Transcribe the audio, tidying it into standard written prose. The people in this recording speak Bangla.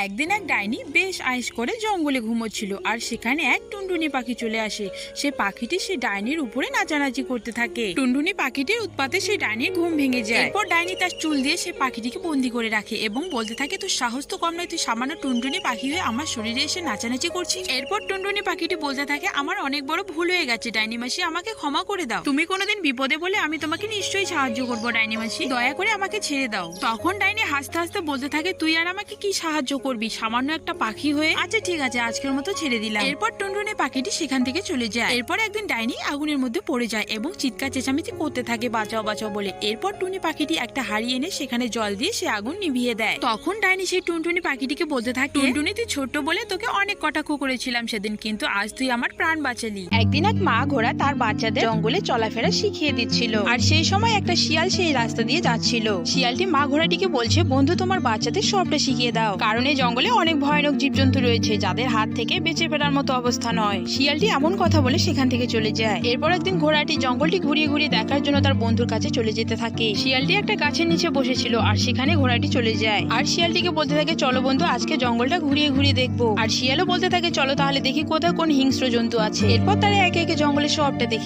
একদিন এক ডাইনি বেশ আয়েশ করে জঙ্গলে ঘুমোচ্ছিল, আর সেখানে এক টুনটুনি পাখি চলে আসে। সে পাখিটি সেই ডাইনির উপরে নাচানাচি করতে থাকে। টুনটুনি পাখিটির উৎপাতে সেই ডাইনির ঘুম ভেঙে যায়। এরপর ডাইনি তার চুল দিয়ে সে পাখিটিকে বন্দি করে রাখে এবং বলতে থাকে, তোর সাহস তো কম নয়, তুই সামান্য টুনটুনি পাখি হয়ে আমার শরীরে এসে নাচানাচি করছিস। এরপর টুনটুনি পাখিটি বলতে থাকে, আমার অনেক বড় ভুল হয়ে গেছে ডাইনি মাসি, আমাকে ক্ষমা করে দাও। তুমি কোনোদিন বিপদে বলে আমি তোমাকে নিশ্চয়ই সাহায্য করবো ডাইনি মাসি, দয়া করে আমাকে ছেড়ে দাও। তখন ডাইনি হাসতে হাসতে বলতে থাকে, তুই আর আমাকে কি সাহায্য করবি সামান্য একটা পাখি হয়ে? আচ্ছা ঠিক আছে, আজকের মতো ছেড়ে দিলাম। এরপর টুনটুনি পাখিটি সেখান থেকে চলে যায়। এরপর একদিন ডাইনি আগুনের মধ্যে পড়ে যায় এবং চিৎকার চেঁচামেচি করতে থাকে বাঁচাও বাঁচাও বলে। এরপর টুনি পাখিটি একটা হাড়ি এনে সেখানে জল দিয়ে সে আগুন নিভিয়ে দেয়। তখন ডাইনি সেই টুনটুনি পাখিটিকে বলতে থাকে, টুনটুনি তুই ছোট্ট বলে তোকে অনেক কটাক্ষ করেছিলাম সেদিন, কিন্তু আজ তুই আমার প্রাণ বাঁচালি। একদিন এক মা ঘোড়া তার বাচ্চাদের জঙ্গলে চলাফেরা শিখিয়ে দিচ্ছিল, আর সেই সময় একটা শিয়াল সেই রাস্তা দিয়ে যাচ্ছিল। শিয়ালটি মা ঘোড়াটিকে বলছে, বন্ধু তোমার বাচ্চাদের সবটা শিখিয়ে দাও, কারণ এই জঙ্গলে অনেক ভয়ানক জীবজন্তু রয়েছে যাদের হাত থেকে বেঁচে ফেরার মতো অবস্থা নয়। শিয়ালটি এমন কথা বলে সেখান থেকে চলে যায়। এরপর একদিন ঘোড়াটি জঙ্গলটি ঘুরিয়ে ঘুরিয়ে দেখার জন্য তার বন্ধুর কাছে চলে যেতে থাকে। শিয়ালটি একটা গাছের নিচে বসেছিল, আর সেখানে ঘোড়াটি চলে যায় আর শিয়ালটিকে বলতে থাকে, চলো বন্ধু আজকে জঙ্গলটা ঘুরিয়ে ঘুরিয়ে দেখবো। আর শিয়ালও বলতে থাকে, চলো তাহলে দেখি কোথায় কোন হিংস্র জন্তু আছে। এরপর তারা একে একে জঙ্গলের সবটা দেখে